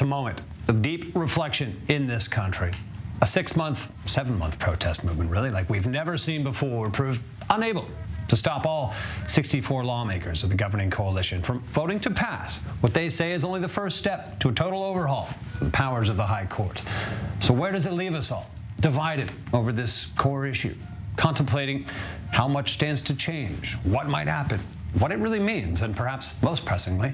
It's a moment of deep reflection in this country. A 6-month, 7-month protest movement, really, like we've never seen before, proved unable to stop all 64 lawmakers of the governing coalition from voting to pass what they say is only the first step to a total overhaul of the powers of the High Court. So where does it leave us all? Divided over this core issue, contemplating how much stands to change, what might happen, what it really means, and perhaps most pressingly,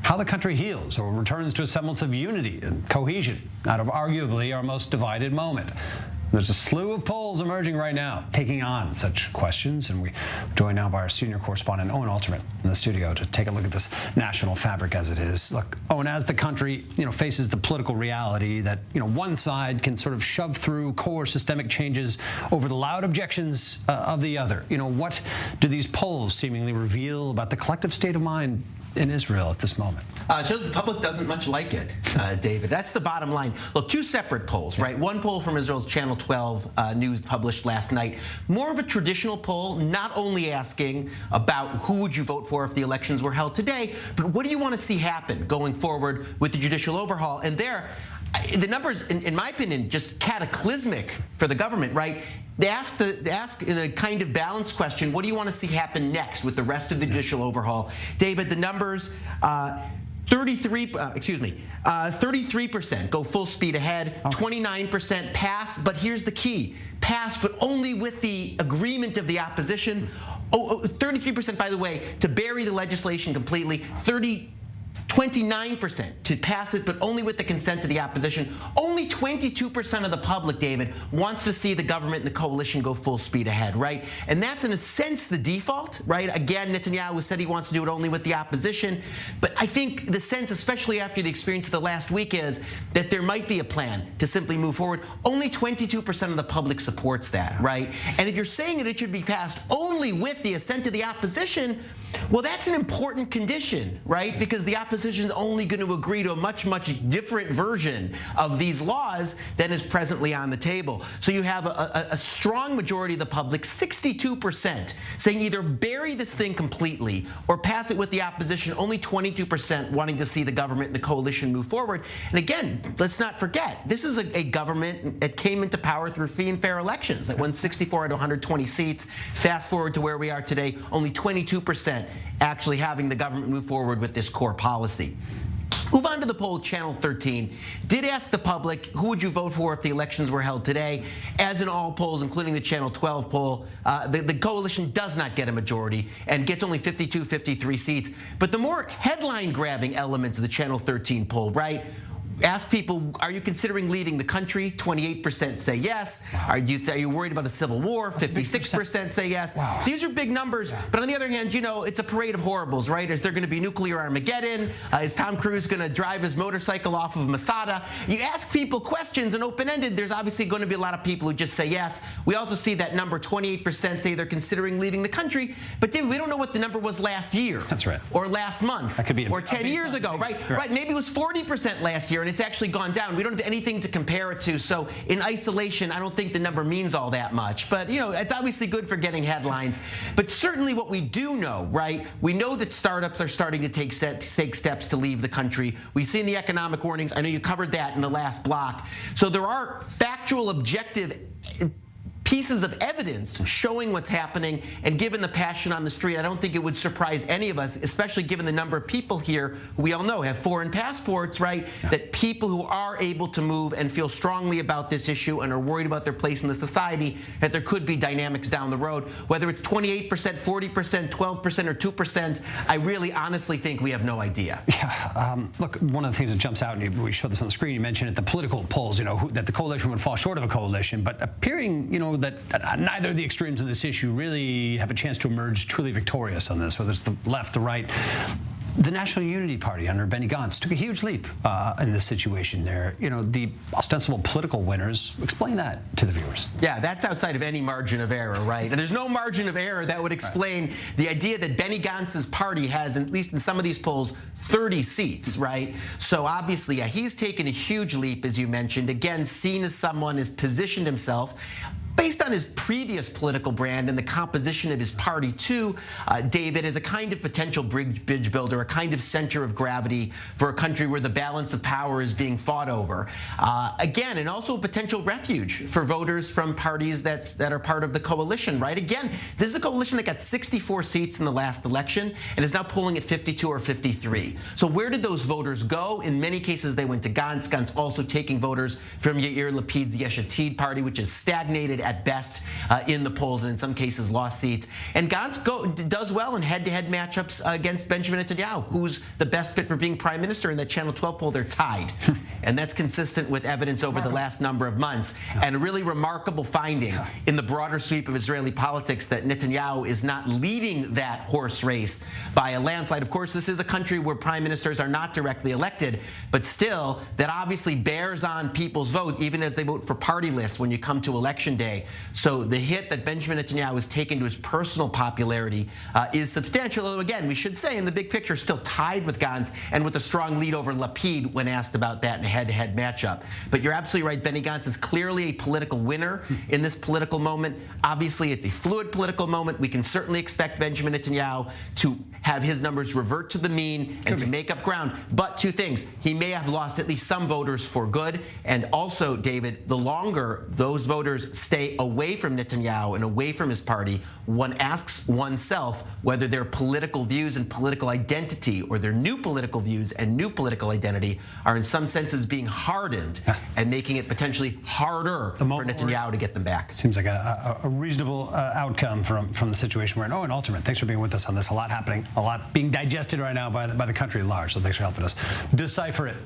how the country heals or returns to a semblance of unity and cohesion out of arguably our most divided moment. There's a slew of polls emerging right now taking on such questions, and we join now by our senior correspondent, Owen Alterman, in the studio to take a look at this national fabric as it is. Look, Owen, as the country, faces the political reality that, one side can sort of shove through core systemic changes over the loud objections of the other. What do these polls seemingly reveal about the collective state of mind in Israel at this moment? It shows the public doesn't much like it, David. That's the bottom line. Look, two separate polls, right? One poll from Israel's Channel 12 news published last night. More of a traditional poll, not only asking about who would you vote for if the elections were held today, but what do you want to see happen going forward with the judicial overhaul? And there, the numbers, in my opinion, just cataclysmic for the government, right? They ask in a kind of balanced question, what do you want to see happen next with the rest of the judicial overhaul? David, the numbers, 33% go full speed ahead, 29% pass, but here's the key, pass, but only with the agreement of the opposition. 33%, by the way, to bury the legislation completely, 29% to pass it, but only with the consent of the opposition. Only 22% of the public, David, wants to see the government and the coalition go full speed ahead, right? And that's in a sense the default, right? Again, Netanyahu said he wants to do it only with the opposition. But I think the sense, especially after the experience of the last week, is that there might be a plan to simply move forward. Only 22% of the public supports that, right? And if you're saying that it should be passed only with the assent of the opposition, well, that's an important condition, right? Because the opposition is only going to agree to a much, much different version of these laws than is presently on the table. So you have a strong majority of the public, 62%, saying either bury this thing completely or pass it with the opposition, only 22% wanting to see the government and the coalition move forward. And again, let's not forget, this is a government that came into power through free and fair elections that won 64 out of 120 seats. Fast forward to where we are today, only 22% actually having the government move forward with this core policy. Move on to the poll. Channel 13 did ask the public, who would you vote for if the elections were held today? As in all polls, including the Channel 12 poll, the coalition does not get a majority and gets only 52, 53 seats. But the more headline-grabbing elements of the Channel 13 poll, right? Ask people, are you considering leaving the country? 28% say yes. Wow. Are you worried about a civil war? 56% say yes. Wow. These are big numbers, but on the other hand, it's a parade of horribles, right? Is there going to be nuclear Armageddon? Is Tom Cruise going to drive his motorcycle off of Masada? You ask people questions and open-ended, there's obviously going to be a lot of people who just say yes. We also see that number, 28% say they're considering leaving the country, but David, we don't know what the number was last year. That's right. Or last month. That could be or 10 years ago, right? Right, maybe it was 40% last year, and it's actually gone down. We don't have anything to compare it to. So in isolation, I don't think the number means all that much. But, it's obviously good for getting headlines. But certainly what we do know, right? We know that startups are starting to take steps to leave the country. We've seen the economic warnings. I know you covered that in the last block. So there are factual, objective pieces of evidence showing what's happening, and given the passion on the street, I don't think it would surprise any of us, especially given the number of people here who we all know have foreign passports, right? Yeah. That people who are able to move and feel strongly about this issue and are worried about their place in the society, that there could be dynamics down the road. Whether it's 28%, 40%, 12%, or 2%, I really honestly think we have no idea. Yeah, look, one of the things that jumps out, and we showed this on the screen, you mentioned at the political polls, that the coalition would fall short of a coalition, but appearing, that neither of the extremes of this issue really have a chance to emerge truly victorious on this, whether it's the left, the right. The National Unity Party under Benny Gantz took a huge leap in this situation there. The ostensible political winners. Explain that to the viewers. Yeah, that's outside of any margin of error, right? And there's no margin of error that would explain the idea that Benny Gantz's party has, at least in some of these polls, 30 seats, right? So obviously, yeah, he's taken a huge leap, as you mentioned. Again, seen as someone who's positioned himself based on his previous political brand and the composition of his party too, David, as a kind of potential bridge builder, a kind of center of gravity for a country where the balance of power is being fought over. Again, and also a potential refuge for voters from parties that are part of the coalition, right? Again, this is a coalition that got 64 seats in the last election and is now polling at 52 or 53. So where did those voters go? In many cases, they went to Gantz. Gantz also taking voters from Yair Lapid's Yesh Atid party, which is stagnated at best in the polls and in some cases lost seats. And Gantz does well in head-to-head matchups against Benjamin Netanyahu, who's the best fit for being prime minister. In that Channel 12 poll, they're tied. And that's consistent with evidence over the last number of months. And a really remarkable finding in the broader sweep of Israeli politics that Netanyahu is not leading that horse race by a landslide. Of course, this is a country where prime ministers are not directly elected, but still, that obviously bears on people's vote, even as they vote for party lists when you come to election day. So the hit that Benjamin Netanyahu has taken to his personal popularity is substantial. Although, again, we should say in the big picture, still tied with Gantz and with a strong lead over Lapid when asked about that in a head-to-head matchup. But you're absolutely right. Benny Gantz is clearly a political winner in this political moment. Obviously, it's a fluid political moment. We can certainly expect Benjamin Netanyahu to have his numbers revert to the mean and to make up ground. But two things. He may have lost at least some voters for good. And also, David, the longer those voters stay away from Netanyahu and away from his party, one asks oneself whether their political views and political identity, or their new political views and new political identity, are in some senses being hardened and making it potentially harder for Netanyahu to get them back. Seems like a reasonable outcome from the situation we're in. Oh, and Alterman, thanks for being with us on this. A lot happening, a lot being digested right now by the country at large. So thanks for helping us decipher it.